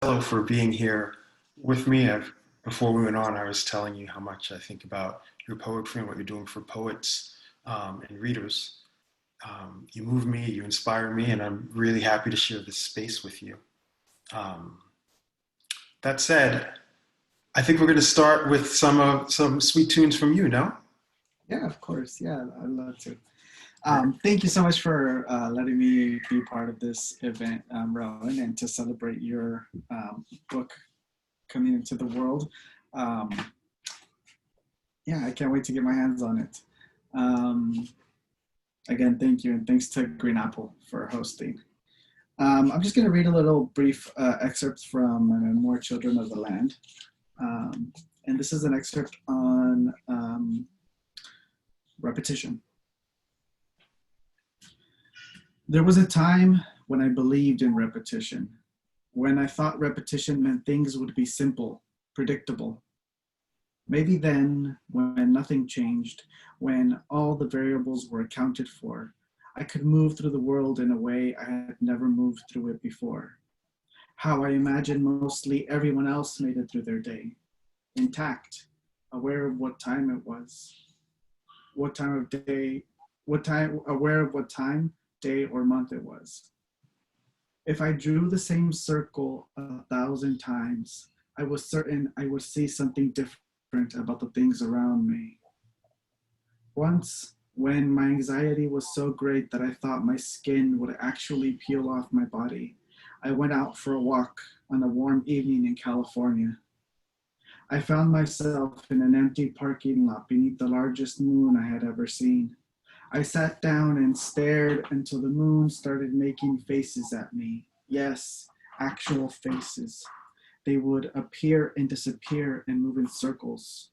Marcelo, for being here with me. Before we went on, I was telling you how much I think about your poetry and what you're doing for poets and readers. You move me, you inspire me, and I'm really happy to share this space with you. Um, that said, I think we're going to start with some sweet tunes from you. No? Yeah, of course. Yeah, I'd love to. Thank you so much for letting me be part of this event, Rowan, and to celebrate your book coming into the world. Um, yeah, I can't wait to get my hands on it. Um, Again, thank you, and thanks to Green Apple for hosting. I'm just going to read a little brief excerpt from my memoir, Children of the Land. And this is an excerpt on repetition. There was a time when I believed in repetition, when I thought repetition meant things would be simple, predictable. Maybe then, when nothing changed, when all the variables were accounted for, I could move through the world in a way I had never moved through it before. How I imagined mostly everyone else made it through their day, intact, aware of what time it was, what time of day, what time, aware of what time, day, or month it was. If I drew the same circle 1,000 times, I was certain I would see something different about the things around me. Once, when my anxiety was so great that I thought my skin would actually peel off my body, I went out for a walk on a warm evening in California. I found myself in an empty parking lot beneath the largest moon I had ever seen. I sat down and stared until the moon started making faces at me. Yes, actual faces. They would appear and disappear and move in circles.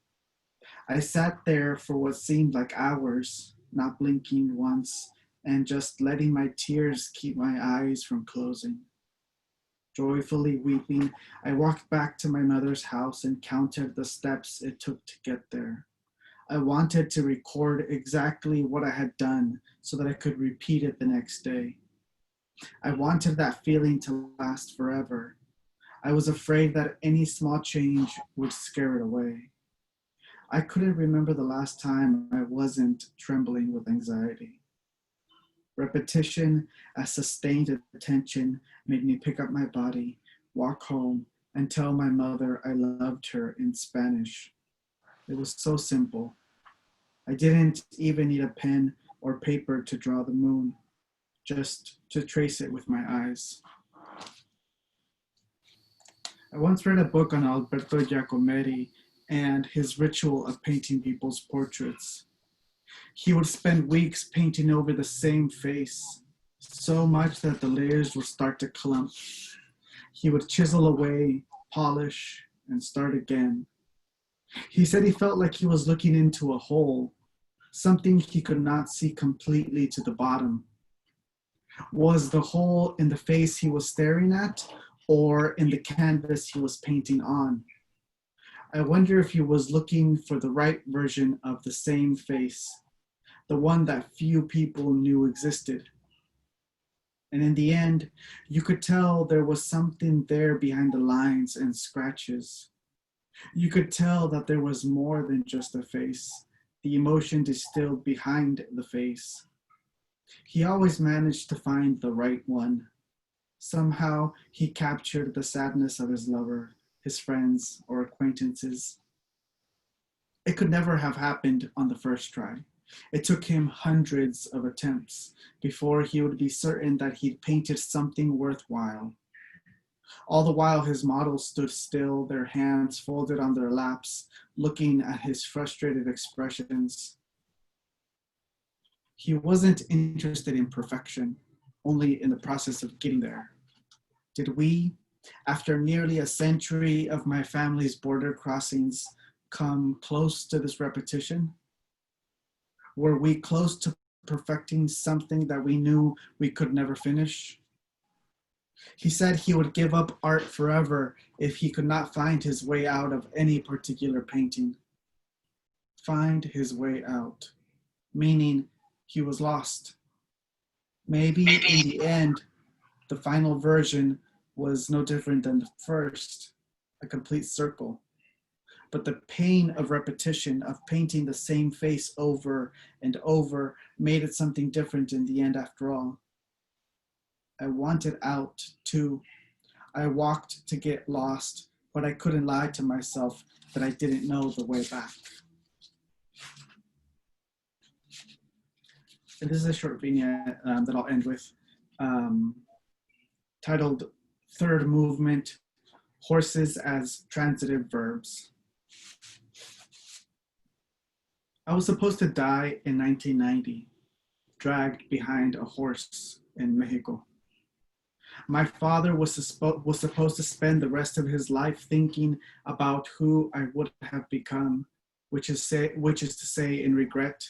I sat there for what seemed like hours, not blinking once, and just letting my tears keep my eyes from closing. Joyfully weeping, I walked back to my mother's house and counted the steps it took to get there. I wanted to record exactly what I had done so that I could repeat it the next day. I wanted that feeling to last forever. I was afraid that any small change would scare it away. I couldn't remember the last time I wasn't trembling with anxiety. Repetition as sustained attention made me pick up my body, walk home, and tell my mother I loved her in Spanish. It was so simple. I didn't even need a pen or paper to draw the moon, just to trace it with my eyes. I once read a book on Alberto Giacometti and his ritual of painting people's portraits. He would spend weeks painting over the same face, so much that the layers would start to clump. He would chisel away, polish, and start again. He said he felt like he was looking into a hole, something he could not see completely to the bottom. Was the hole in the face he was staring at, or in the canvas he was painting on? I wonder if he was looking for the right version of the same face, the one that few people knew existed. And in the end, you could tell there was something there behind the lines and scratches. You could tell that there was more than just a face, the emotion distilled behind the face. He always managed to find the right one. Somehow, he captured the sadness of his lover, his friends, or acquaintances. It could never have happened on the first try. It took him hundreds of attempts before he would be certain that he'd painted something worthwhile. All the while, his models stood still, their hands folded on their laps, looking at his frustrated expressions. He wasn't interested in perfection, only in the process of getting there. Did we, after nearly a century of my family's border crossings, come close to this repetition? Were we close to perfecting something that we knew we could never finish? He said he would give up art forever if he could not find his way out of any particular painting. Find his way out, meaning he was lost. Maybe in the end, the final version was no different than the first, a complete circle. But the pain of repetition, of painting the same face over and over, made it something different in the end after all. I wanted out too. I walked to get lost, but I couldn't lie to myself that I didn't know the way back. And this is a short vignette that I'll end with, um, titled Third Movement, Horses as Transitive Verbs. I was supposed to die in 1990, dragged behind a horse in Mexico. My father was supposed to spend the rest of his life thinking about who I would have become, which is to say, in regret.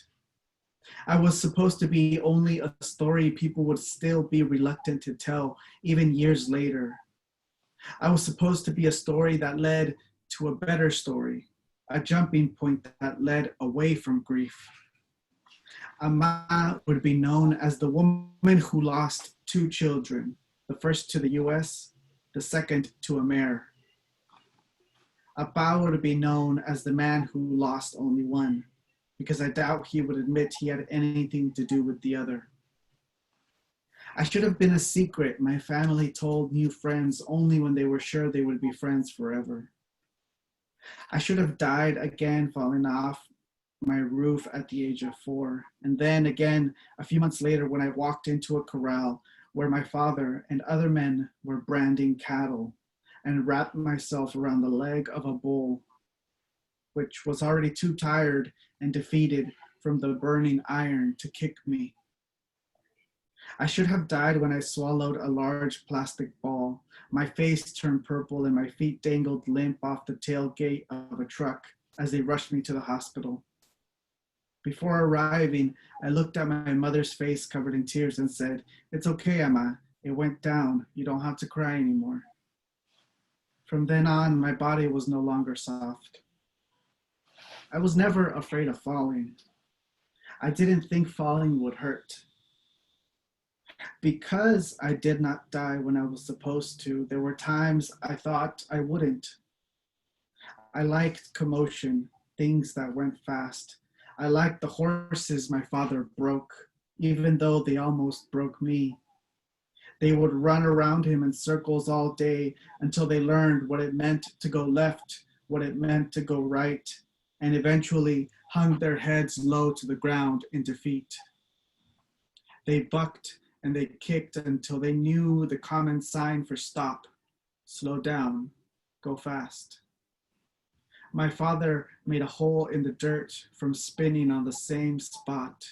I was supposed to be only a story people would still be reluctant to tell, even years later. I was supposed to be a story that led to a better story, a jumping point that led away from grief. Ama would be known as the woman who lost two children, the first to the US, the second to a mare. Apa would be known as the man who lost only one, because I doubt he would admit he had anything to do with the other. I should have been a secret my family told new friends only when they were sure they would be friends forever. I should have died again falling off my roof at the age of 4, and then again a few months later when I walked into a corral where my father and other men were branding cattle, and wrapped myself around the leg of a bull, which was already too tired and defeated from the burning iron to kick me. I should have died when I swallowed a large plastic ball. My face turned purple and my feet dangled limp off the tailgate of a truck as they rushed me to the hospital. Before arriving, I looked at my mother's face covered in tears and said, "It's okay, Emma. It went down. You don't have to cry anymore." From then on, my body was no longer soft. I was never afraid of falling. I didn't think falling would hurt. Because I did not die when I was supposed to, there were times I thought I wouldn't. I liked commotion, things that went fast. I liked the horses my father broke, even though they almost broke me. They would run around him in circles all day until they learned what it meant to go left, what it meant to go right, and eventually hung their heads low to the ground in defeat. They bucked and they kicked until they knew the common sign for stop, slow down, go fast. My father made a hole in the dirt from spinning on the same spot.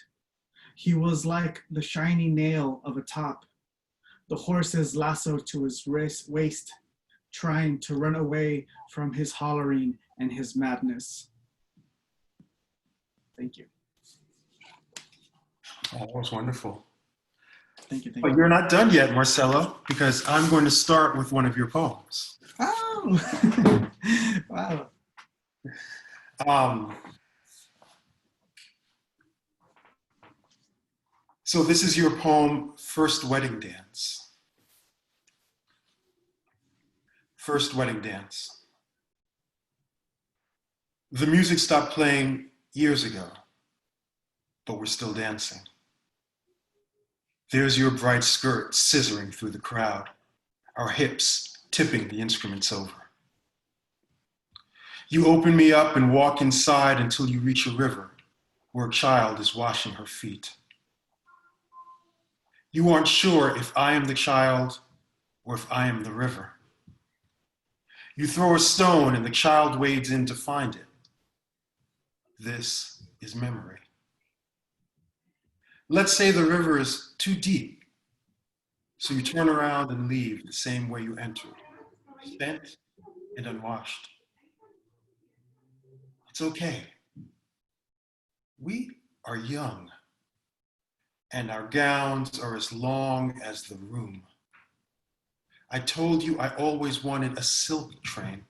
He was like the shiny nail of a top, the horses lassoed to his waist, trying to run away from his hollering and his madness. Thank you. Oh, that was wonderful. Thank you. But you're not done yet, Marcelo, because I'm going to start with one of your poems. Oh, wow. So this is your poem, First Wedding Dance. First Wedding Dance. The music stopped playing years ago, but we're still dancing. There's your bright skirt scissoring through the crowd, our hips tipping the instruments over. You open me up and walk inside until you reach a river where a child is washing her feet. You aren't sure if I am the child or if I am the river. You throw a stone and the child wades in to find it. This is memory. Let's say the river is too deep, so you turn around and leave the same way you entered, spent and unwashed. It's okay. We are young, and our gowns are as long as the room. I told you I always wanted a silk train.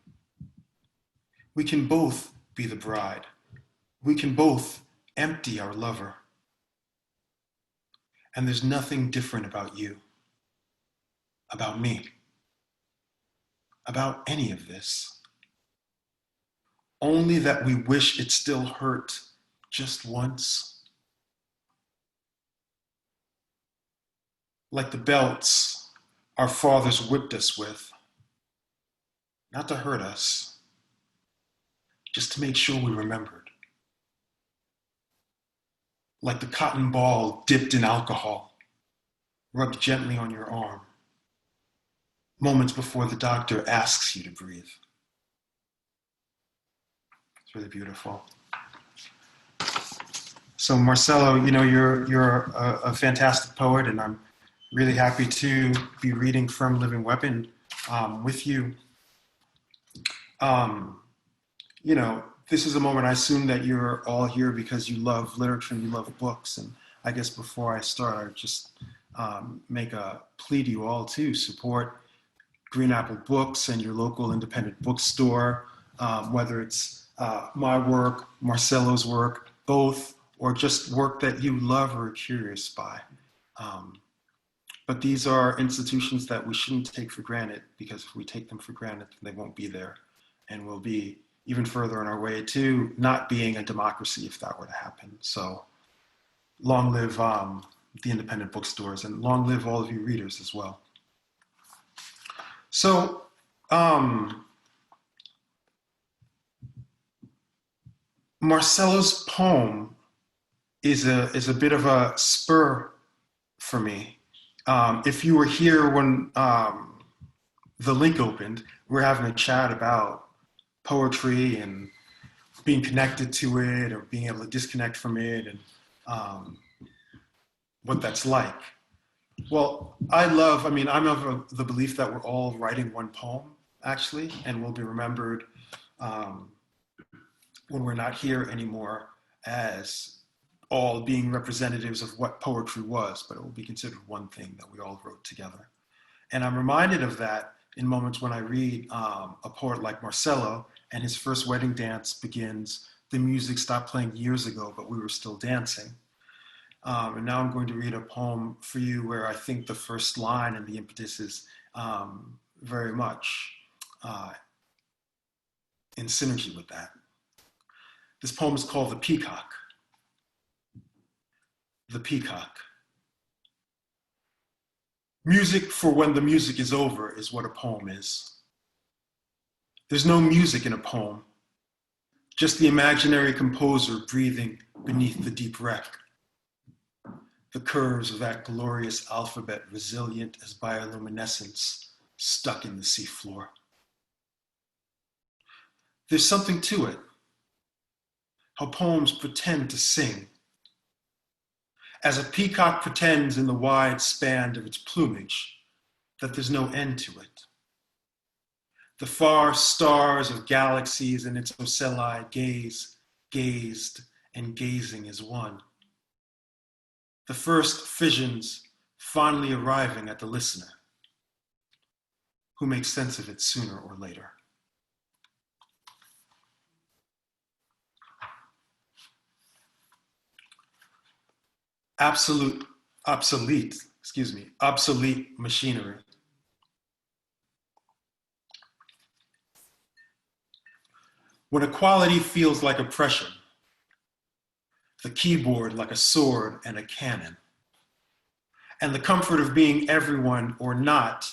We can both be the bride. We can both empty our lover. And there's nothing different about you, about me. about any of this. Only that we wish it still hurt just once. Like the belts our fathers whipped us with, not to hurt us, just to make sure we remembered. Like the cotton ball dipped in alcohol, rubbed gently on your arm, moments before the doctor asks you to breathe. It's really beautiful. So Marcelo, you're a fantastic poet, and I'm really happy to be reading from Living Weapon with you. Um, this is a moment. I assume that you're all here because you love literature and you love books. And I guess before I start, I would just make a plea to you all to support Green Apple Books and your local independent bookstore, whether it's my work, Marcelo's work, both, or just work that you love or are curious by. But these are institutions that we shouldn't take for granted, because if we take them for granted, they won't be there, and we'll be even further on our way to not being a democracy if that were to happen. So long live the independent bookstores, and long live all of you readers as well. So Marcelo's poem is a bit of a spur for me. If you were here when the link opened, we were having a chat about poetry and being connected to it or being able to disconnect from it, and what that's like. Well, I'm of the belief that we're all writing one poem, actually, and will be remembered when we're not here anymore as all being representatives of what poetry was, but it will be considered one thing that we all wrote together. And I'm reminded of that in moments when I read a poet like Marcelo, and his first wedding dance begins, "The music stopped playing years ago, but we were still dancing." And now I'm going to read a poem for you where I think the first line and the impetus is very much in synergy with that. This poem is called The Peacock. The Peacock. Music for when the music is over is what a poem is. There's no music in a poem, just the imaginary composer breathing beneath the deep wreck. The curves of that glorious alphabet resilient as bioluminescence stuck in the seafloor. There's something to it, how poems pretend to sing, as a peacock pretends in the wide span of its plumage that there's no end to it. The far stars of galaxies in its ocelli gazed, and gazing is one. The first fissions finally arriving at the listener, who makes sense of it sooner or later. Obsolete machinery. When equality feels like oppression, the keyboard like a sword and a cannon, and the comfort of being everyone or not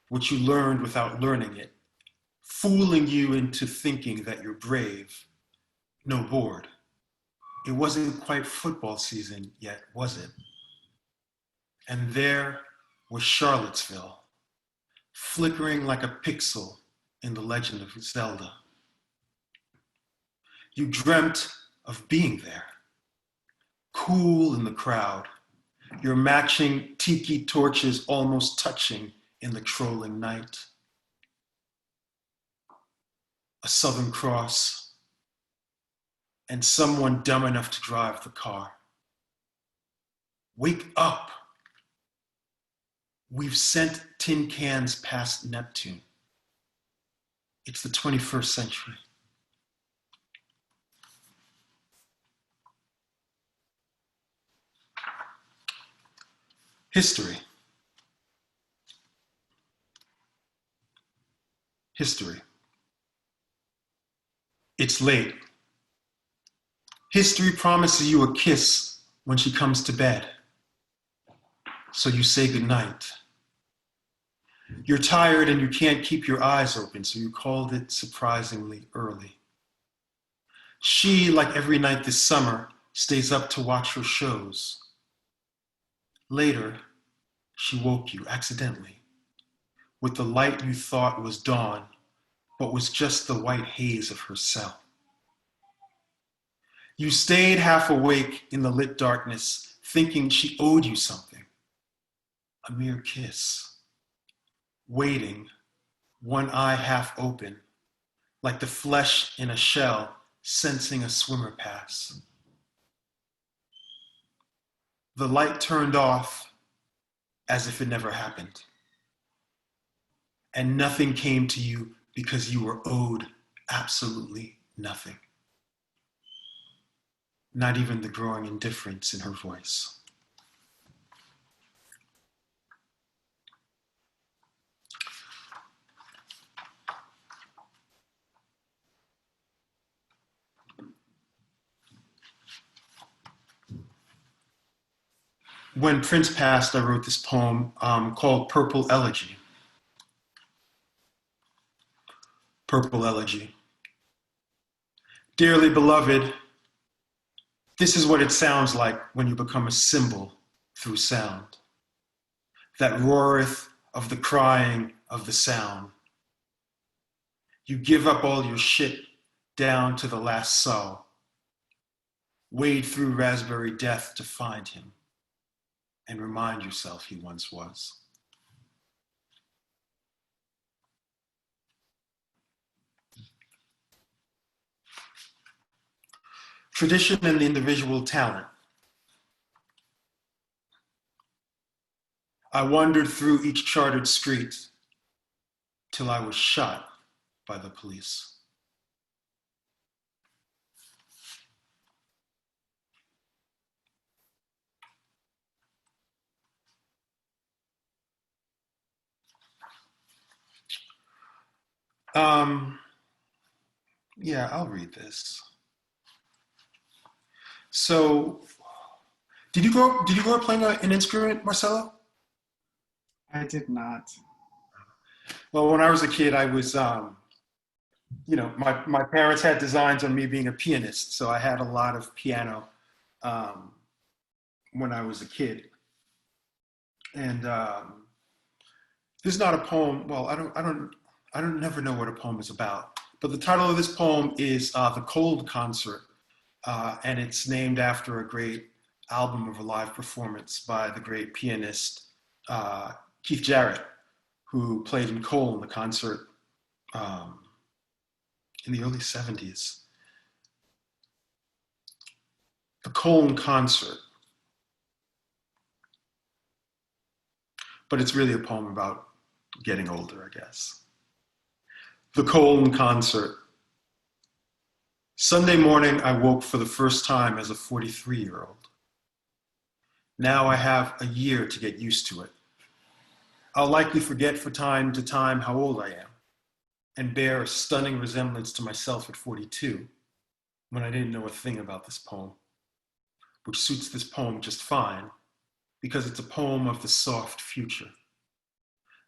what you learned without learning it, fooling you into thinking that you're brave, no board. It wasn't quite football season yet, was it? And there was Charlottesville, flickering like a pixel in the Legend of Zelda. You dreamt of being there, cool in the crowd, your matching tiki torches almost touching in the trolling night. A Southern Cross, and someone dumb enough to drive the car. Wake up. We've sent tin cans past Neptune. It's the 21st century. History. History. It's late. History promises you a kiss when she comes to bed. So you say goodnight. You're tired and you can't keep your eyes open, so you called it surprisingly early. She, like every night this summer, stays up to watch her shows. Later, she woke you accidentally with the light you thought was dawn, but was just the white haze of her cell. You stayed half awake in the lit darkness, thinking she owed you something, a mere kiss, waiting, one eye half open, like the flesh in a shell sensing a swimmer pass. The light turned off as if it never happened. And nothing came to you because you were owed absolutely nothing. Not even the growing indifference in her voice. When Prince passed, I wrote this poem called Purple Elegy. Purple Elegy. Dearly beloved, this is what it sounds like when you become a symbol through sound. That roareth of the crying of the sound. You give up all your shit down to the last sow. Wade through raspberry death to find him and remind yourself he once was. Tradition and individual talent. I wandered through each chartered street till I was shot by the police. Yeah, I'll read this. So, did you grow up playing an instrument, Marcelo? I did not. Well, when I was a kid, I was, my parents had designs on me being a pianist, so I had a lot of piano when I was a kid. And this is not a poem. Well, I don't never know what a poem is about. But the title of this poem is "The Cold Concert," and it's named after a great album of a live performance by the great pianist Keith Jarrett, who played in Cole in the concert in the early 70s. The Cole Concert. But it's really a poem about getting older, I guess. The Cole Concert. Sunday morning, I woke for the first time as a 43-year-old. Now I have a year to get used to it. I'll likely forget from time to time how old I am and bear a stunning resemblance to myself at 42 when I didn't know a thing about this poem, which suits this poem just fine because it's a poem of the soft future.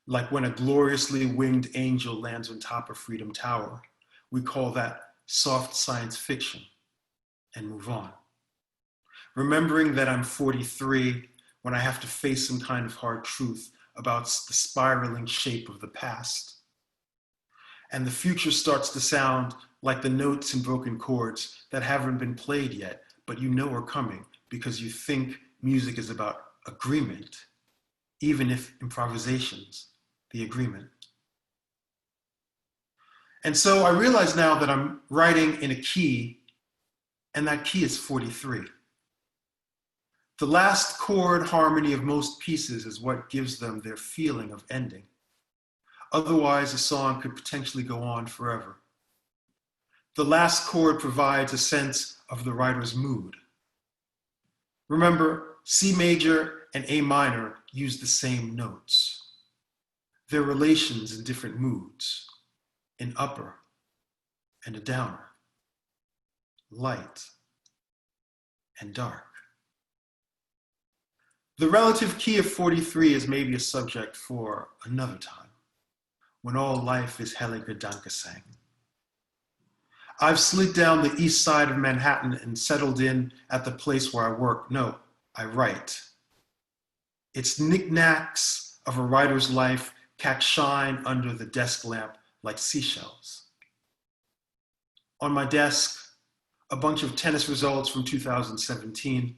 Like when a gloriously winged angel lands on top of Freedom Tower, we call that soft science fiction and move on. Remembering that I'm 43 when I have to face some kind of hard truth about the spiraling shape of the past. And the future starts to sound like the notes and broken chords that haven't been played yet, but you know are coming because you think music is about agreement, even if improvisation's the agreement. And so I realize now that I'm writing in a key, and that key is 43. The last chord harmony of most pieces is what gives them their feeling of ending. Otherwise, a song could potentially go on forever. The last chord provides a sense of the writer's mood. Remember, C major and A minor use the same notes. Their relations in different moods. an upper and a downer, light and dark. The relative key of 43 is maybe a subject for another time, when all life is Helliger Dankesang. I've slid down the east side of Manhattan and settled in at the place where I work. No, I write. It's knickknacks of a writer's life catch shine under the desk lamp like seashells. On my desk, a bunch of tennis results from 2017,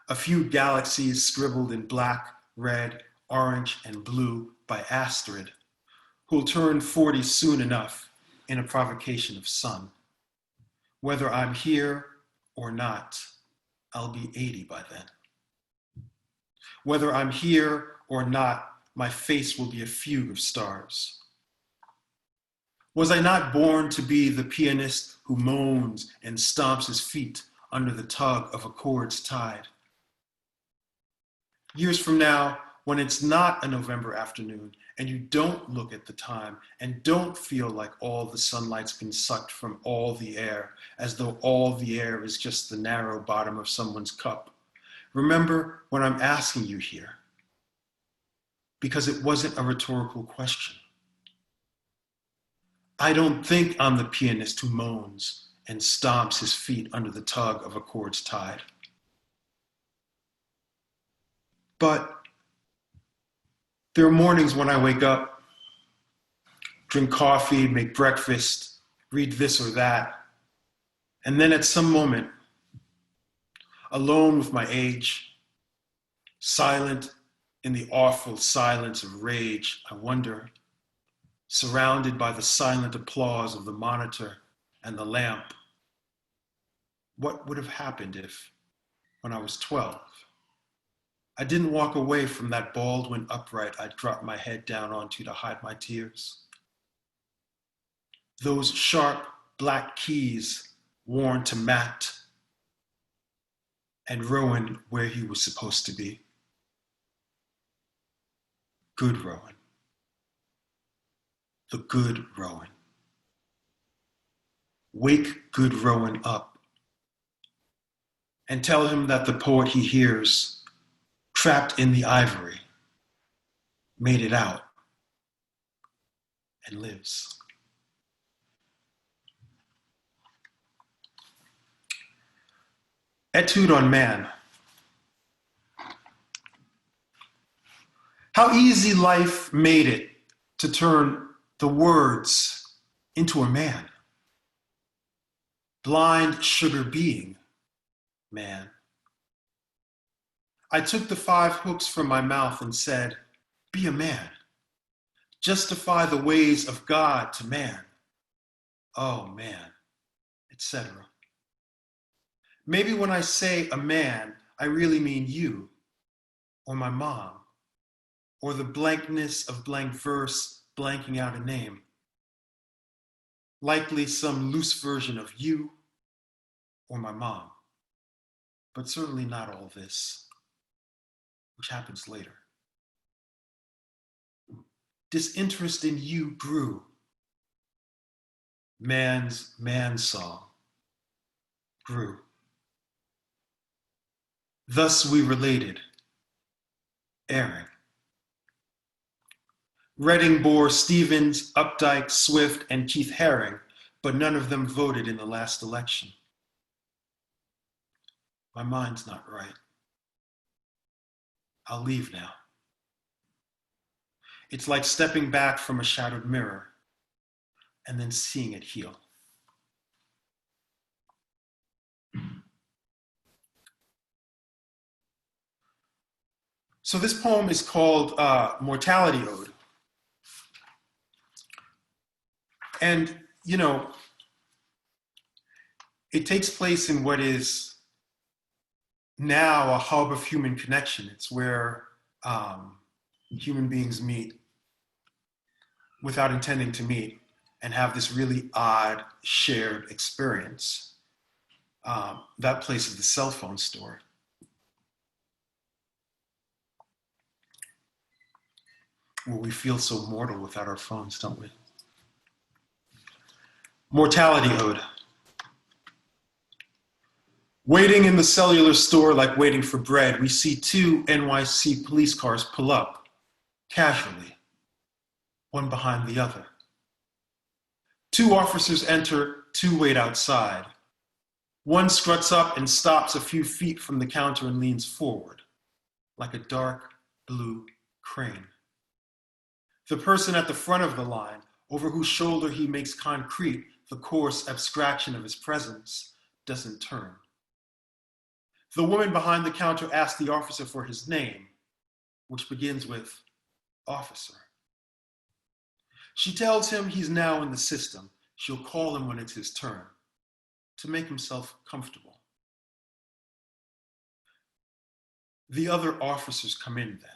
a few galaxies scribbled in black, red, orange, and blue by Astrid, who'll turn 40 soon enough in a provocation of sun. Whether I'm here or not, I'll be 80 by then. Whether I'm here or not, my face will be a fugue of stars. Was I not born to be the pianist who moans and stomps his feet under the tug of a chord's tide? Years from now, when it's not a November afternoon and you don't look at the time and don't feel like all the sunlight's been sucked from all the air, as though all the air is just the narrow bottom of someone's cup, remember what I'm asking you here, because it wasn't a rhetorical question. I don't think I'm the pianist who moans and stomps his feet under the tug of a chord's tide. But there are mornings when I wake up, drink coffee, make breakfast, read this or that, and then at some moment, alone with my age, silent in the awful silence of rage, I wonder, surrounded by the silent applause of the monitor and the lamp, what would have happened if, when I was 12, I didn't walk away from that Baldwin upright I'd dropped my head down onto to hide my tears? Those sharp black keys worn to Matt and Rowan where he was supposed to be. Good Rowan. The good Rowan. Wake good Rowan up and tell him that the poet he hears, trapped in the ivory, made it out and lives. Etude on Man. How easy life made it to turn the words into a man. Blind sugar being, man. I took the 5 hooks from my mouth and said, be a man. Justify the ways of God to man. Oh man, etc. Maybe when I say a man, I really mean you, or my mom, or the blankness of blank verse blanking out a name. Likely some loose version of you, or my mom, but certainly not all this, which happens later. Disinterest in you grew. Man's man song grew. Thus we related, airing. Redding bore Stevens, Updike, Swift, and Keith Haring, but none of them voted in the last election. My mind's not right. I'll leave now. It's like stepping back from a shattered mirror and then seeing it heal. So this poem is called Mortality Ode. And, you know, it takes place in what is now a hub of human connection. It's where human beings meet without intending to meet and have this really odd shared experience. That place is the cell phone store. Where we feel so mortal without our phones, don't we? Mortality Ode. Waiting in the cellular store like waiting for bread, we see two NYC police cars pull up, casually, one behind the other. Two officers enter, two wait outside. One struts up and stops a few feet from the counter and leans forward, like a dark blue crane. The person at the front of the line, over whose shoulder he makes concrete the coarse abstraction of his presence, doesn't turn. The woman behind the counter asks the officer for his name, which begins with officer. She tells him he's now in the system. She'll call him when it's his turn, to make himself comfortable. The other officers come in then.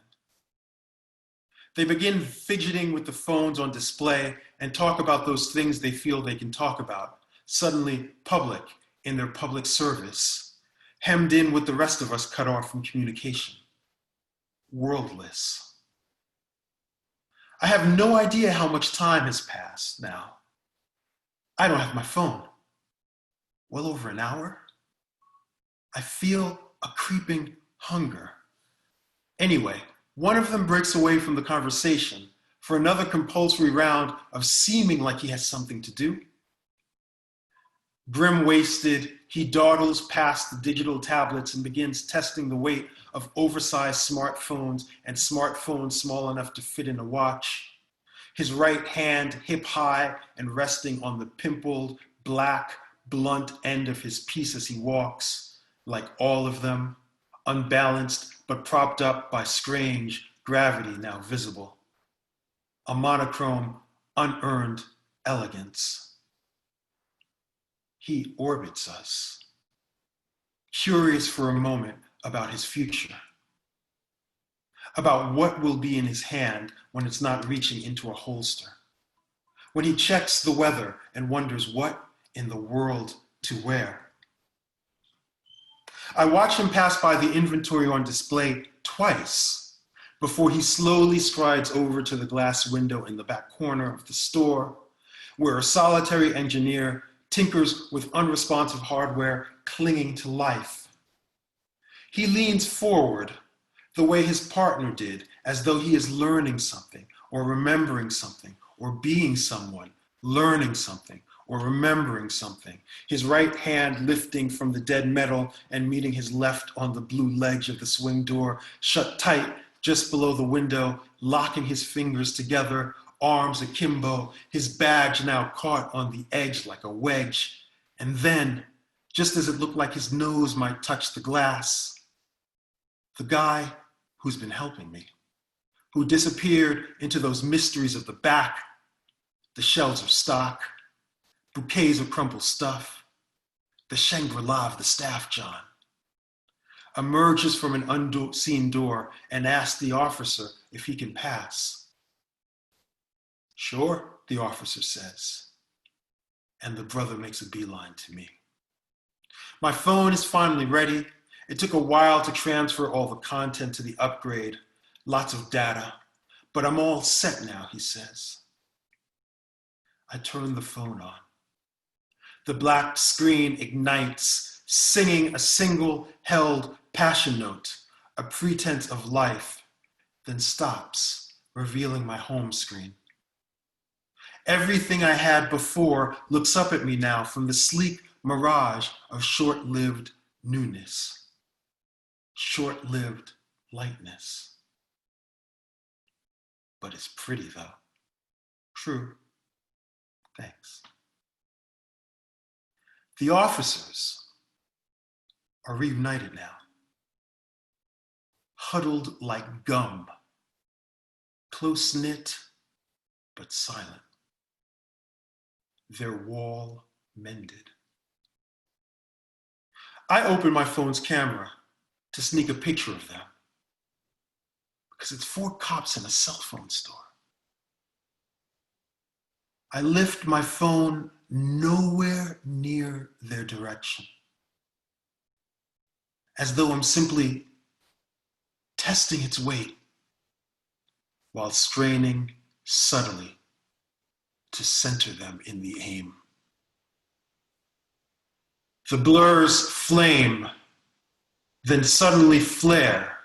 They begin fidgeting with the phones on display and talk about those things they feel they can talk about, suddenly public in their public service, hemmed in with the rest of us cut off from communication, worldless. I have no idea how much time has passed now. I don't have my phone. Well over an hour? I feel a creeping hunger. Anyway, one of them breaks away from the conversation for another compulsory round of seeming like he has something to do. Brim-waisted, he dawdles past the digital tablets and begins testing the weight of oversized smartphones and smartphones small enough to fit in a watch. His right hand hip high and resting on the pimpled, black, blunt end of his piece as he walks, like all of them, unbalanced but propped up by strange gravity now visible. A monochrome, unearned elegance. He orbits us, curious for a moment about his future, about what will be in his hand when it's not reaching into a holster, when he checks the weather and wonders what in the world to wear. I watch him pass by the inventory on display twice before he slowly strides over to the glass window in the back corner of the store, where a solitary engineer tinkers with unresponsive hardware clinging to life. He leans forward the way his partner did, as though he is learning something or remembering something or being someone, learning something or remembering something, his right hand lifting from the dead metal and meeting his left on the blue ledge of the swing door, shut tight just below the window, locking his fingers together, arms akimbo, his badge now caught on the edge like a wedge. And then, just as it looked like his nose might touch the glass, the guy who's been helping me, who disappeared into those mysteries of the back, the shelves of stock, bouquets of crumpled stuff, the Shangri-La of the staff, John, emerges from an unseen door and asks the officer if he can pass. Sure, the officer says, and the brother makes a beeline to me. My phone is finally ready. It took a while to transfer all the content to the upgrade, lots of data, but I'm all set now, he says. I turn the phone on. The black screen ignites, singing a single held passion note, a pretense of life, then stops, revealing my home screen. Everything I had before looks up at me now from the sleek mirage of short-lived newness, short-lived lightness. But it's pretty though. True. Thanks. The officers are reunited now, huddled like gum, close-knit but silent, their wall mended. I open my phone's camera to sneak a picture of them because it's 4 cops in a cell phone store. I lift my phone nowhere near their direction, as though I'm simply testing its weight while straining subtly to center them in the aim. The blurs flame, then suddenly flare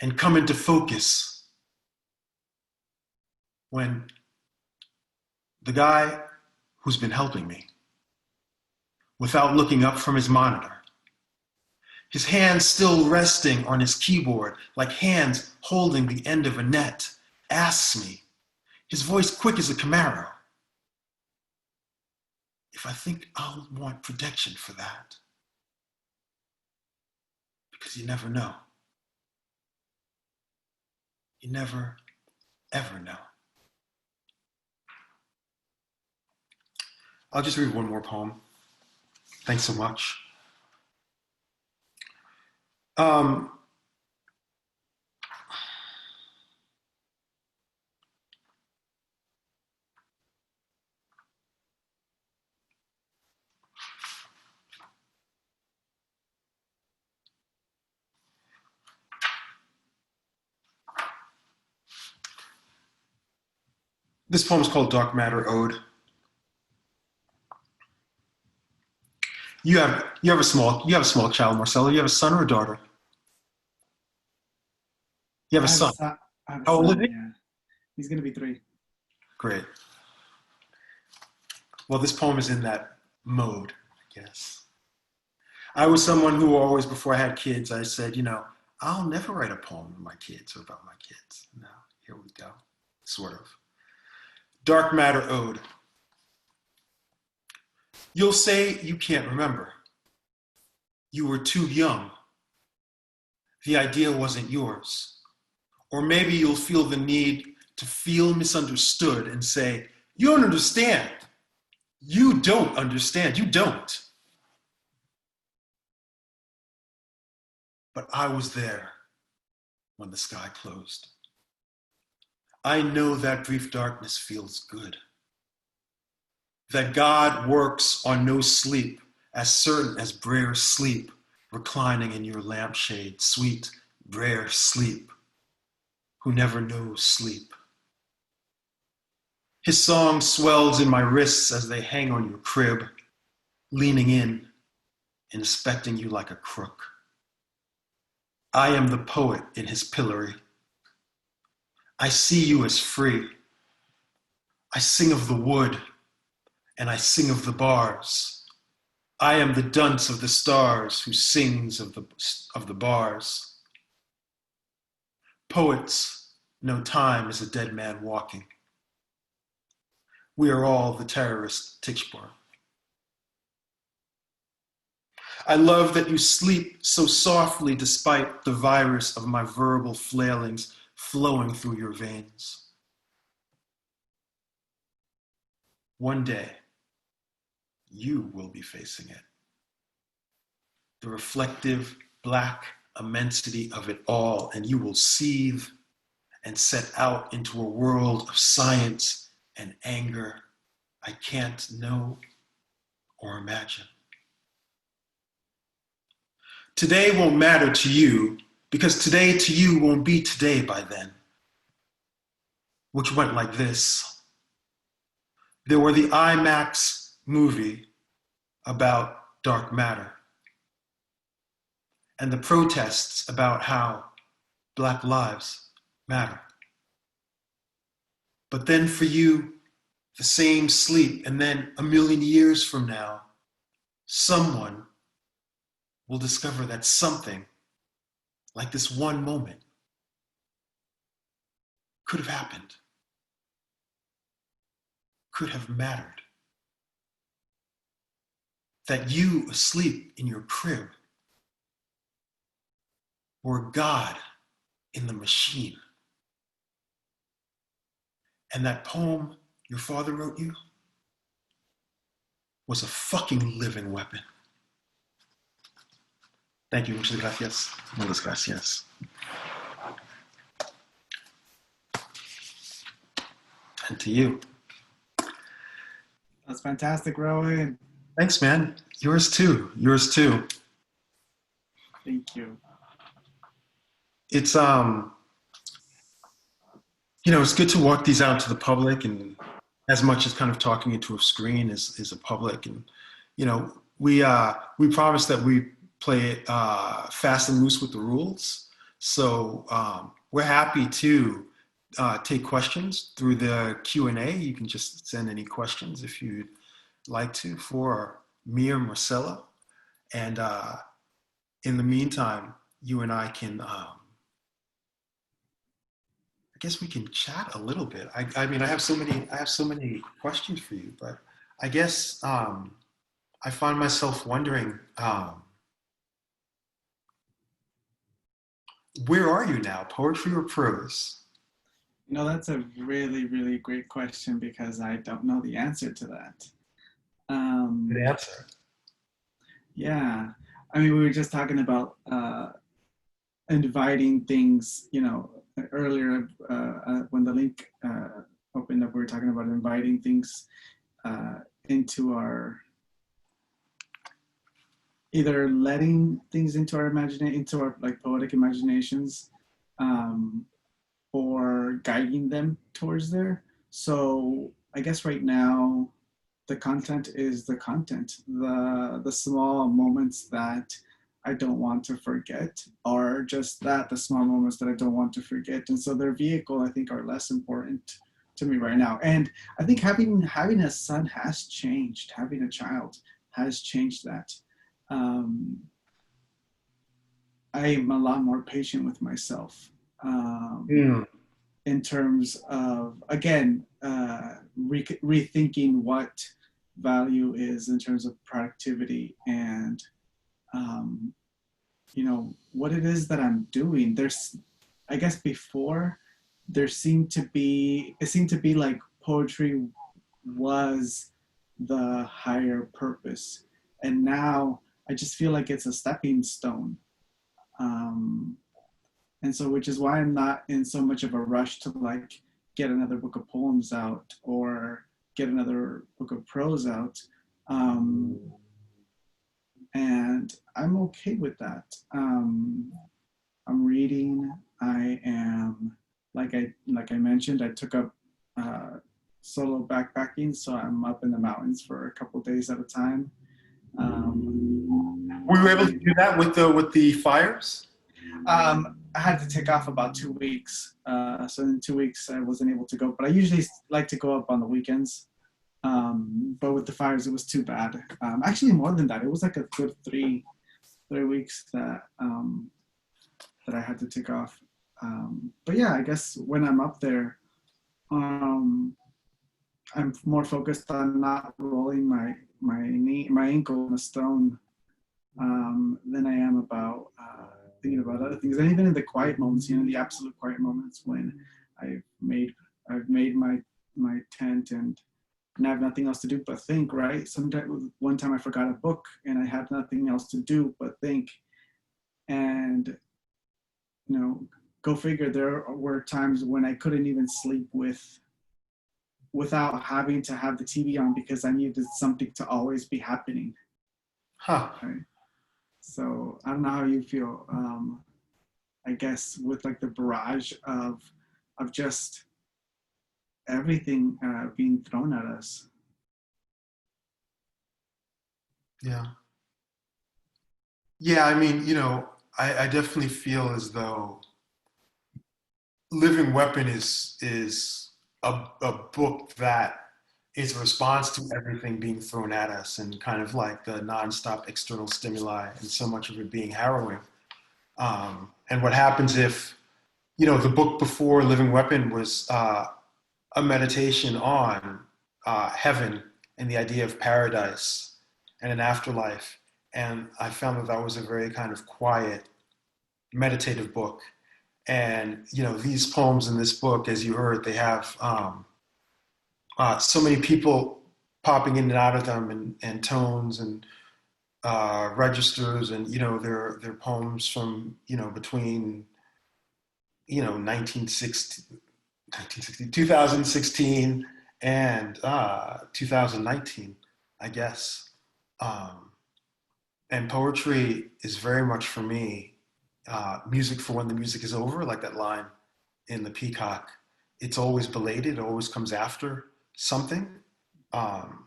and come into focus when the guy who's been helping me, without looking up from his monitor, his hands still resting on his keyboard like hands holding the end of a net, asks me, his voice quick as a Camaro, if I think I'll want protection for that. Because you never know. You never, ever know. I'll just read one more poem. Thanks so much. This poem is called Dark Matter Ode. You have a small child, Marcelo. You have a son or a daughter? You have a son. I have a How old son, is he? yeah. He's going to be 3. Great. Well, this poem is in that mode, I guess. I was someone who always, before I had kids, I said, I'll never write a poem to my kids or about my kids. No, here we go. Sort of. Dark Matter Ode. You'll say you can't remember. You were too young. The idea wasn't yours. Or maybe you'll feel the need to feel misunderstood and say, you don't understand. You don't understand. You don't. But I was there when the sky closed. I know that brief darkness feels good. That God works on no sleep, as certain as Brer's sleep, reclining in your lampshade, sweet Brer sleep, who never knows sleep. His song swells in my wrists as they hang on your crib, leaning in, inspecting you like a crook. I am the poet in his pillory. I see you as free. I sing of the wood, and I sing of the bars. I am the dunce of the stars who sings of the bars. Poets know time is a dead man walking. We are all the terrorist Tishbar. I love that you sleep so softly despite the virus of my verbal flailings flowing through your veins. One day, you will be facing it. The reflective black immensity of it all, and you will seethe and set out into a world of science and anger I can't know or imagine. Today won't matter to you because today to you won't be today by then, which went like this. There were the IMAX movie about dark matter and the protests about how Black lives matter. But then for you, the same sleep, and then a million years from now, someone will discover that something like this one moment could have happened, could have mattered. That you asleep in your crib were God in the machine. And that poem your father wrote you was a fucking living weapon. Thank you, muchas gracias. Muchas gracias. And to you. That's fantastic, Rowan. Thanks, man. Yours too. Yours too. Thank you. It's it's good to walk these out to the public, and as much as kind of talking into a screen is a public, and we promised that we play it fast and loose with the rules. So we're happy to take questions through the Q&A. You can just send any questions if you'd like to for me or Marcelo. And in the meantime, you and I can, I guess we can chat a little bit. I mean, I have so many questions for you, but I guess I find myself wondering, where are you now, poetry or prose? That's a really, really great question because I don't know the answer to that. Good Um, answer. yeah, I mean, we were just talking about inviting things, earlier when the link opened up, we were talking about inviting things into our, either letting things into our imagination, into our like poetic imaginations, um, or guiding them towards there. So I guess right now the content is the content. The small moments that I don't want to forget are just that, the small moments that I don't want to forget. And so their vehicle, I think, are less important to me right now. And I think having a son has changed. Having a child has changed that. Um, I'm a lot more patient with myself. Mm, In terms of, again, rethinking what value is in terms of productivity and um, what it is that I'm doing. There's, I guess, before there seemed to be, it seemed to be like poetry was the higher purpose, and now I just feel like it's a stepping stone. um, and so, which is why I'm not in so much of a rush to like get another book of poems out or get another book of prose out. um, and I'm okay with that. I'm reading. I am, like I mentioned, I took up solo backpacking, so I'm up in the mountains for a couple days at a time. were you able to Um, do that with the fires? I had to take off about 2 weeks. So in 2 weeks, I wasn't able to go. But I usually like to go up on the weekends. But with the fires, it was too bad. Actually, more than that, it was like a good three weeks that I had to take off. But yeah, I guess when I'm up there, um, I'm more focused on not rolling my ankle in a stone than I am about thinking about other things. And even in the quiet moments, the absolute quiet moments when I've made I've made my tent and I have nothing else to do but think. Right. Sometimes one time I forgot a book and I had nothing else to do but think. And go figure. There were times when I couldn't even sleep without having to have the TV on because I needed something to always be happening. Huh. Right. So I don't know how you feel. I guess with like the barrage of just everything being thrown at us. Yeah. Yeah, I mean, I definitely feel as though Living Weapon is a book that is a response to everything being thrown at us and kind of like the nonstop external stimuli and so much of it being harrowing. And what happens if, the book before Living Weapon was a meditation on heaven and the idea of paradise and an afterlife. And I found that that was a very kind of quiet, meditative book. And these poems in this book, as you heard, they have so many people popping in and out of them, and tones and registers, and they're poems from between 1960, 1960 2016 and 2019, I guess. Um, and poetry is very much for me music for when the music is over, like that line in the Peacock. It's always belated, it always comes after something. Um,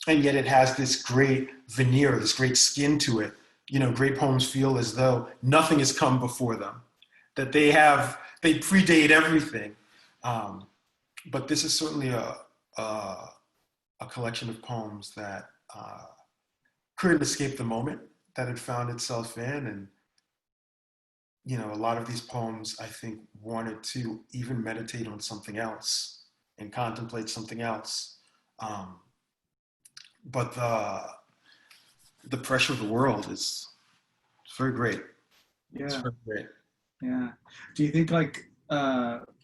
and yet it has this great veneer, this great skin to it. You know, great poems feel as though nothing has come before them, that they predate everything. Um, but this is certainly a collection of poems that couldn't escape the moment that it found itself in. And, you know, a lot of these poems, I think, wanted to even meditate on something else and contemplate something else. Um, but the pressure of the world is it's very great. It's Yeah, very great. yeah. Do you think like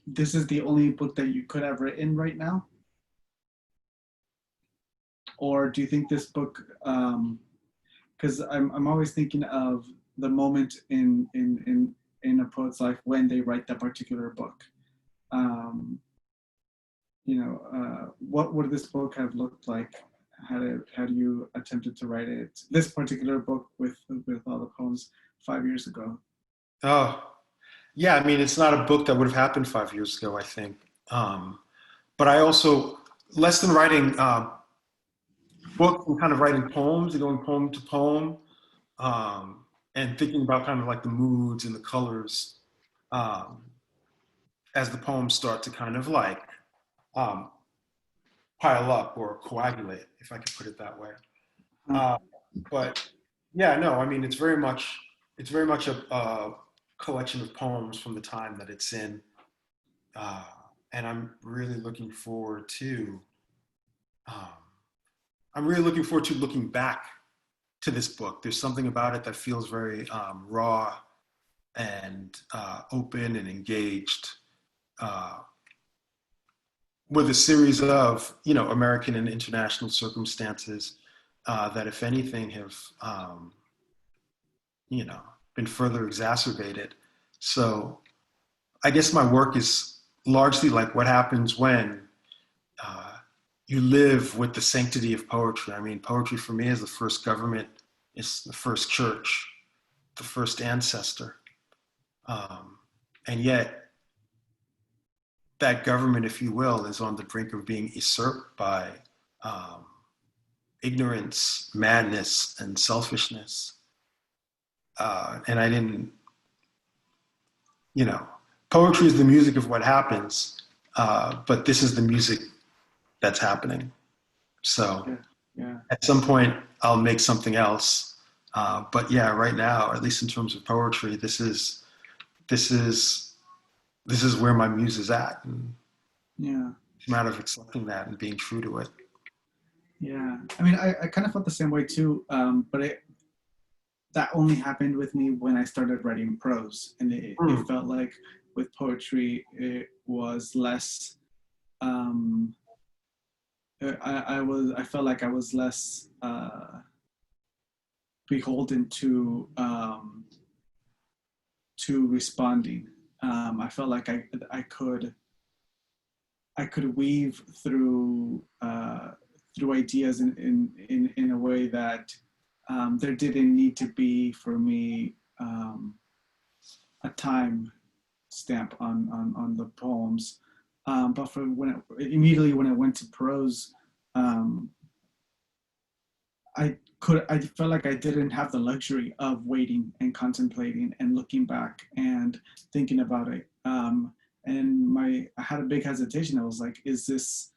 this is the only book that you could have written right now? Or do you think this book, because I'm always thinking of the moment in a poet's life when they write that particular book. Um, what would this book have looked like had you attempted to write it? This particular book with all the poems 5 years ago. Oh, yeah. I mean, it's not a book that would have happened 5 years ago, I think. Um, but I also, less than writing books and kind of writing poems and going poem to poem, um, and thinking about kind of like the moods and the colors um, as the poems start to kind of like um, pile up or coagulate, if I could put it that way. Huh. Uh, but yeah, no, I mean, it's very much a collection of poems from the time that it's in. Uh, and um, I'm really looking forward to looking back to this book. There's something about it that feels very raw and open and engaged uh, with a series of, you know, American and international circumstances that, if anything, have, you know, been further exacerbated. So I guess my work is largely like what happens when uh, you live with the sanctity of poetry. I mean, poetry for me is the first government, it's the first church, the first ancestor. Um, and yet, that government, if you will, is on the brink of being usurped by um, ignorance, madness, and selfishness. And I didn't, you know, poetry is the music of what happens, but this is the music that's happening. So Yeah, yeah, at some point, I'll make something else. But yeah, right now, at least in terms of poetry, this is this is where my muse is at, and yeah, it's a matter of accepting that and being true to it. yeah. I mean, I kind of felt the same way too, but that only happened with me when I started writing prose, and it Mm. felt like with poetry it was less. Um, I felt like I was less beholden to responding. I felt like I could weave through ideas in a way that there didn't need to be for me a time stamp on the poems. But for immediately when I went to prose, um, I felt like I didn't have the luxury of waiting and contemplating and looking back and thinking about it. And I had a big hesitation. I was like, is this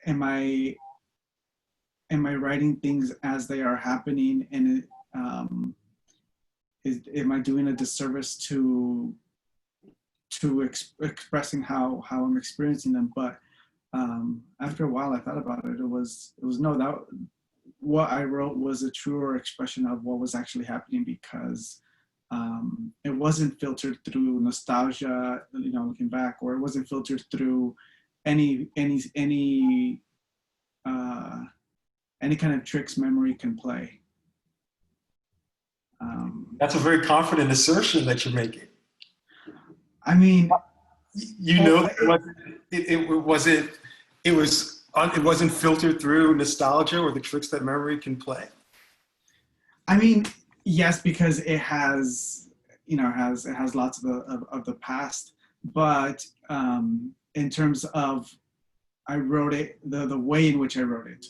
am I am I writing things as they are happening, and am I doing a disservice to expressing how I'm experiencing them? But after a while, I thought about it. It was no, that what I wrote was a truer expression of what was actually happening, because it wasn't filtered through nostalgia, looking back, or it wasn't filtered through any any any uh, any kind of tricks memory can play. Um, That's a very confident assertion that you're making. I mean, You well, know, it wasn't it wasn't filtered through nostalgia or the tricks that memory can play. I mean, yes, because it has lots of the past, but in terms of I wrote it the way in which I wrote it.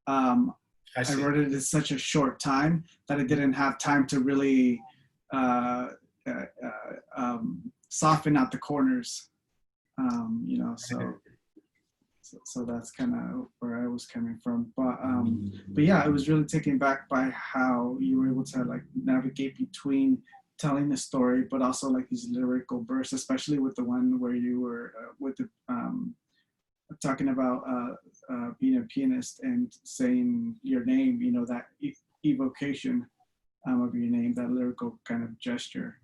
I I see. wrote it in such a short time that I didn't have time to really uh, soften out the corners. So that's kind of where I was coming from. But yeah, I was really taken back by how you were able to like navigate between telling the story, but also like these lyrical bursts, especially with the one where you were with the talking about being a pianist and saying your name. That evocation of your name, that lyrical kind of gesture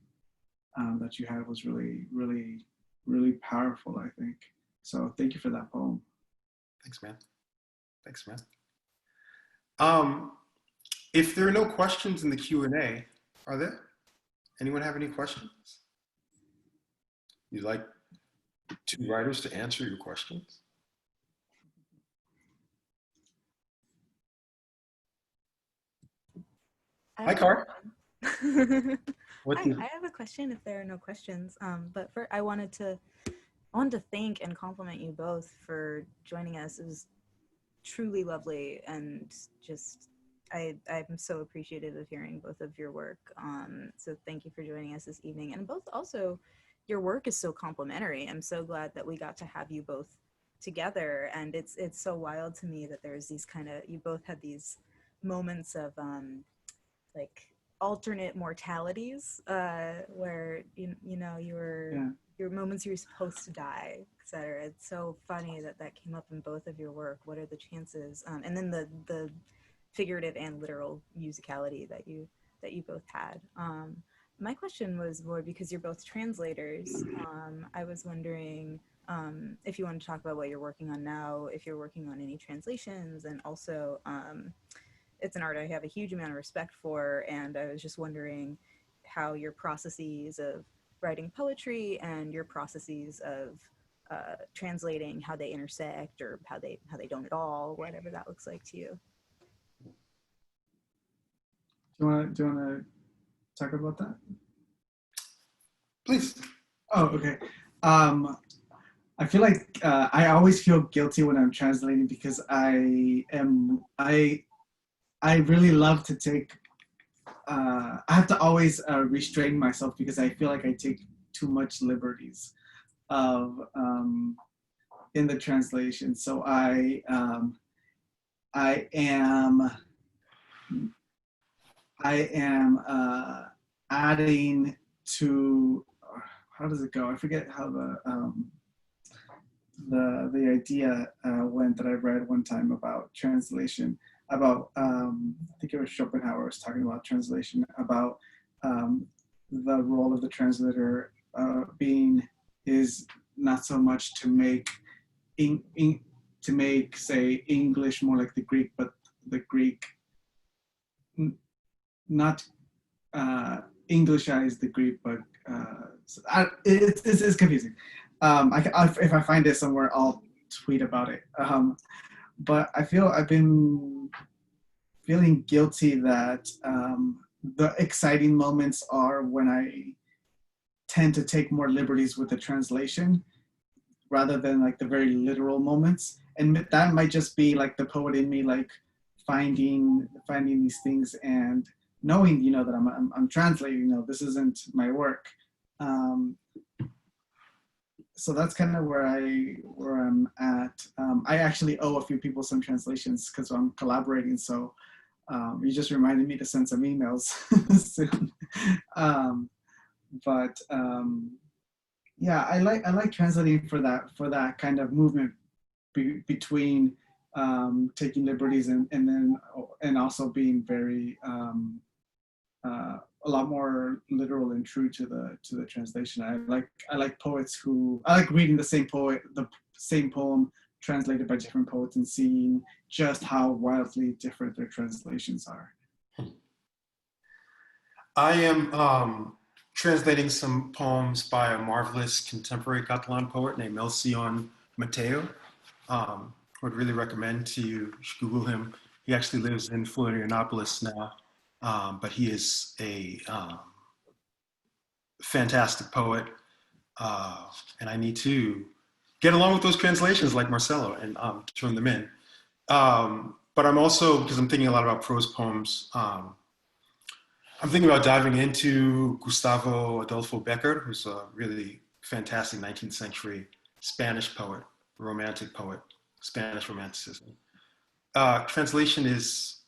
that you had was really, really, really powerful, I think. So thank you for that poem. Thanks, man. Thanks, man. Um, if there are no questions in the Q&A, are there? Anyone have any questions? You'd like two writers to answer your questions? I Hi, have a Car. question. What Hi, do I have a question if there are no questions. But for I wanted to thank and compliment you both for joining us. It was truly lovely and just I'm so appreciative of hearing both of your work. So thank you for joining us this evening. And both also, your work is so complimentary. I'm so glad that we got to have you both together. And it's so wild to me that there's these kind of, you both had these moments of like alternate mortalities where you know Yeah. your moments you're supposed to die, etc. It's so funny that that came up in both of your work. What are the chances? And then the figurative and literal musicality that you both had. My question was more because you're both translators. I was wondering if you want to talk about what you're working on now, if you're working on any translations, and also it's an art I have a huge amount of respect for, and I was just wondering how your processes of writing poetry and your processes of translating, how they intersect or how they don't at all, whatever that looks like to you. Do you want to talk about that? Please. Oh, okay. Um, I feel like I always feel guilty when I'm translating because I really love to take. I have to always restrain myself because I feel like I take too much liberties of in the translation. So I am I am adding to how does it go? I forget how the idea went that I read one time about translation. About I think it was Schopenhauer was talking about translation, about the role of the translator being is not so much to make to make say English more like the Greek, but the Greek not Englishize the Greek, but it's confusing. If I find it somewhere, I'll tweet about it. But I've been feeling guilty that the exciting moments are when I tend to take more liberties with the translation rather than like the very literal moments. And that might just be like the poet in me, like finding these things and knowing, that I'm translating. This isn't my work. So that's kind of where I'm at. I actually owe a few people some translations because I'm collaborating. So you just reminded me to send some emails soon. But yeah, I like translating for that kind of movement between taking liberties and also being very a lot more literal and true to the translation. I like poets I like reading the same poem translated by different poets and seeing just how wildly different their translations are. I am translating some poems by a marvelous contemporary Catalan poet named Melcion Mateo. Would really recommend to you Google him. He actually lives in Florianopolis now, but he is a fantastic poet, and I need to get along with those translations like Marcelo and turn them in. but I'm also, because I'm thinking a lot about prose poems, I'm thinking about diving into Gustavo Adolfo Becker, who's a really fantastic 19th century Spanish poet, romantic poet, Spanish romanticism. Translation is,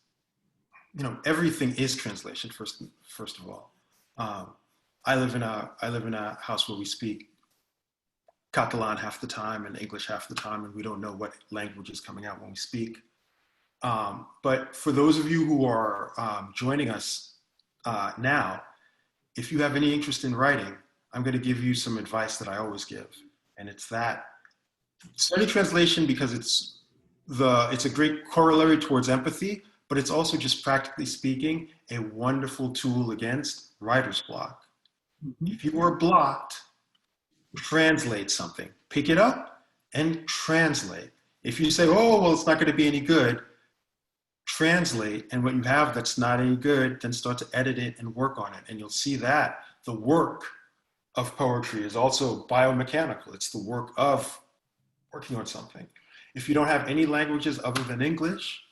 everything is translation. First of all, um, I live in a house where we speak Catalan half the time and English half the time, and we don't know what language is coming out when we speak. But for those of you who are joining us now, if you have any interest in writing, I'm going to give you some advice that I always give, and it's that study translation because it's a great corollary towards empathy, but it's also, just practically speaking, a wonderful tool against writer's block. Mhm. If you are blocked, translate something. Pick it up and translate. If you say, oh, well, it's not going to be any good, translate, and what you have that's not any good, then start to edit it and work on it. And you'll see that the work of poetry is also biomechanical. It's the work of working on something. If you don't have any languages other than English,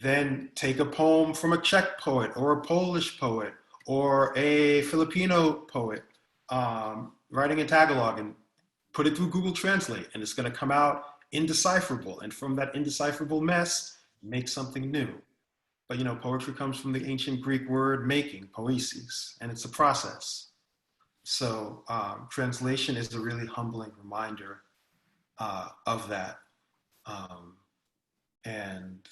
then take a poem from a Czech poet or a Polish poet or a Filipino poet writing in Tagalog, and put it through Google Translate, and it's going to come out indecipherable. And from that indecipherable mess, make something new. But poetry comes from the ancient Greek word making, poiesis, and it's a process. So translation is a really humbling reminder of that. Um, and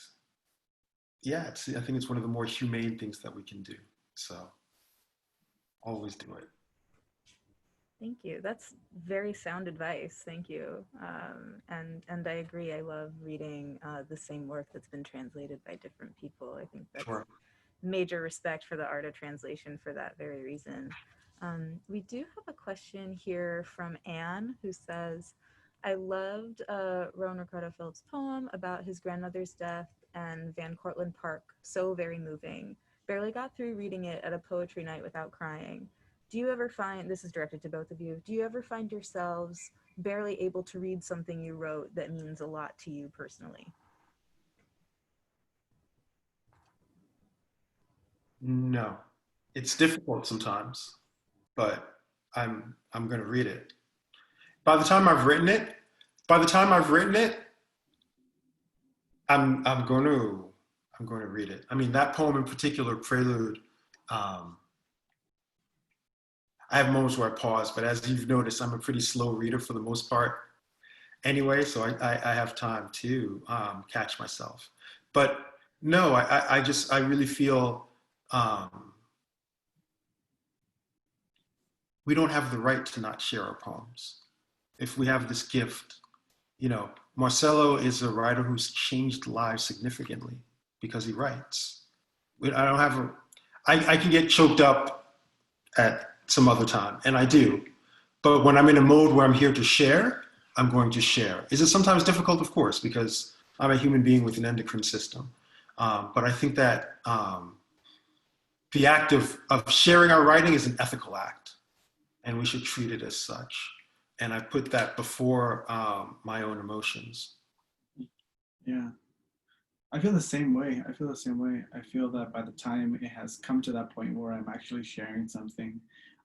yeah, I think it's one of the more humane things that we can do. So always do it. Thank you. That's very sound advice. Thank you. And I agree. I love reading the same work that's been translated by different people. I think that's Sure. major respect for the art of translation for that very reason. We do have a question here from Anne, who says, I loved Rowan Ricardo Phillips' poem about his grandmother's death and Van Cortlandt Park. So very moving. Barely got through reading it at a poetry night without crying. Do you ever find, this is directed to both of you, do you ever find yourselves barely able to read something you wrote that means a lot to you personally? No, it's difficult sometimes, but I'm going to read it. By the time I've written it, by the time I've written it, I'm going to read it. I mean, that poem in particular, Prelude. Um, I have moments where I pause, but as you've noticed, I'm a pretty slow reader for the most part. Anyway, so I have time to catch myself. But no, I really feel we don't have the right to not share our poems. If we have this gift, Marcelo is a writer who's changed lives significantly because he writes. I don't have I can get choked up at some other time, and I do. But when I'm in a mode where I'm here to share, I'm going to share. Is it sometimes difficult? Of course, because I'm a human being with an endocrine system. But I think that the act of sharing our writing is an ethical act, and we should treat it as such. And I put that before my own emotions. Yeah. I feel the same way. I feel the same way. I feel that by the time it has come to that point where I'm actually sharing something,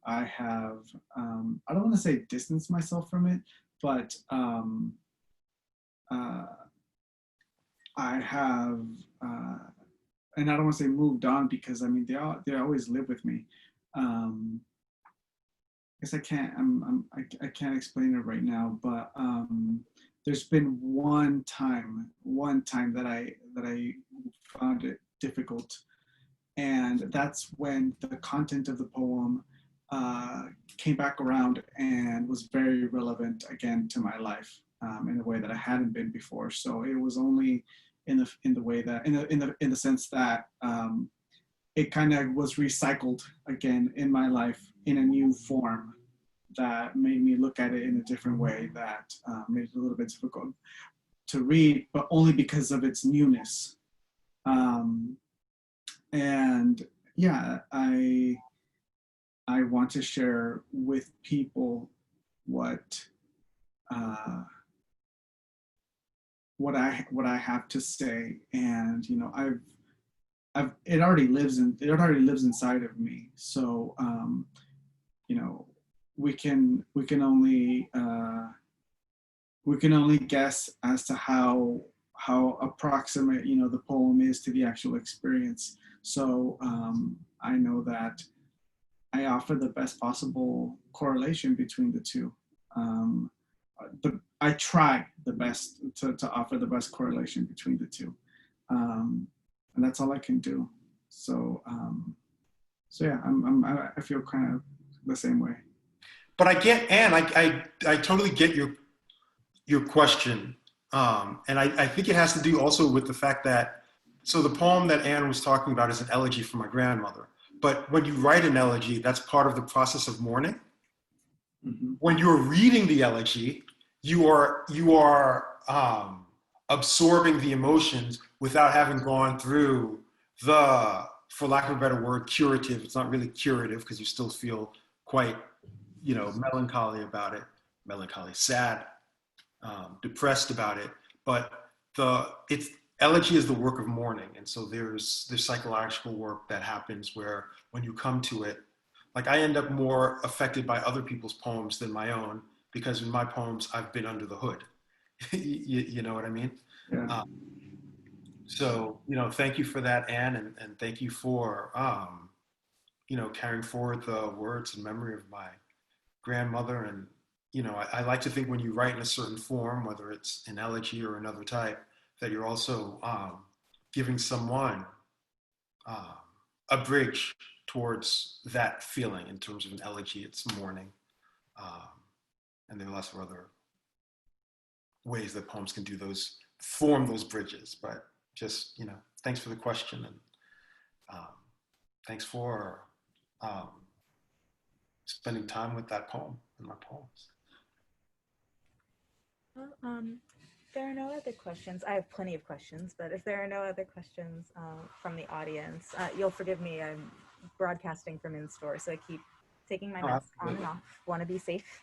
I have, I don't want to say distance myself from it, but uh, I have, and I don't want to say moved on because I mean, they always live with me. Um, I guess I can't, I can't explain it right now, but there's been one time that I found it difficult, and that's when the content of the poem came back around and was very relevant again to my life in a way that I hadn't been before. So it was only in the way that in the sense that it kind of was recycled again in my life in a new form that made me look at it in a different way that made it a little bit difficult to read, but only because of its newness. Um, and yeah, I want to share with people what uh, what I have to say, and it already lives inside of me. So you know, we can only guess as to how approximate the poem is to the actual experience. So I know that I offer the best possible correlation between the two. Um, I try the best to offer the best correlation between the two, and that's all I can do. So yeah, I feel kind of the same way. But I get, Anne, I totally get your question. And I think it has to do also with the fact that, so the poem that Anne was talking about is an elegy for my grandmother. But when you write an elegy, that's part of the process of mourning. Mm-hmm. When you're reading the elegy, you are absorbing the emotions without having gone through the, for lack of a better word, curative. It's not really curative because you still feel quite, melancholy about it, sad, depressed about it. But it's elegy is the work of mourning, and so there's psychological work that happens where when you come to it, like I end up more affected by other people's poems than my own, because in my poems I've been under the hood. You know what I mean? Yeah. So thank you for that, Anne, and thank you for carrying forward the words and memory of my grandmother. And I like to think when you write in a certain form, whether it's an elegy or another type, that you're also giving someone um, a bridge towards that feeling. In terms of an elegy, it's mourning, um, and there are lots of other ways that poems can form those bridges. But just thanks for the question, and um, thanks for um, spending time with that poem and my poems. Well, if there are no other questions, I have plenty of questions, but if there are no other questions from the audience, you'll forgive me. I'm broadcasting from in store, so I keep taking my mask on and off. Want to be safe.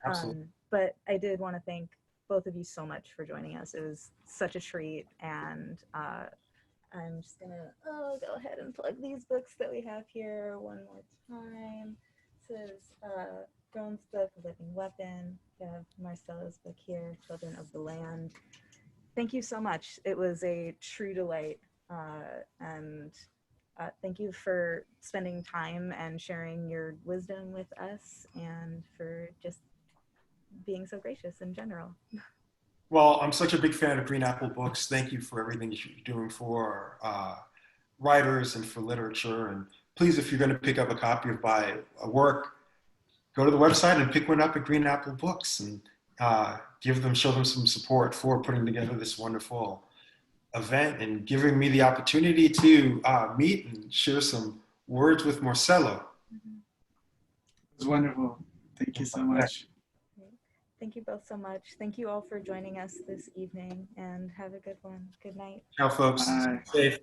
Absolutely. But I did want to thank both of you so much for joining us. It was such a treat, and I'm just gonna go ahead and plug these books that we have here one more time. This is Rowan's book, Living Weapon. We have Marcelo's book here, Children of the Land. Thank you so much. It was a true delight, and thank you for spending time and sharing your wisdom with us, and for just being so gracious in general. Well, I'm such a big fan of Green Apple Books. Thank you for everything you're doing for writers and for literature. And please, if you're going to pick up a copy of my work, go to the website and pick one up at Green Apple Books, and show them some support for putting together this wonderful event and giving me the opportunity to meet and share some words with Marcelo. It was wonderful. Thank you so much. Thank you both so much. Thank you all for joining us this evening, and have a good one. Good night. Ciao, folks. Bye. Stay safe.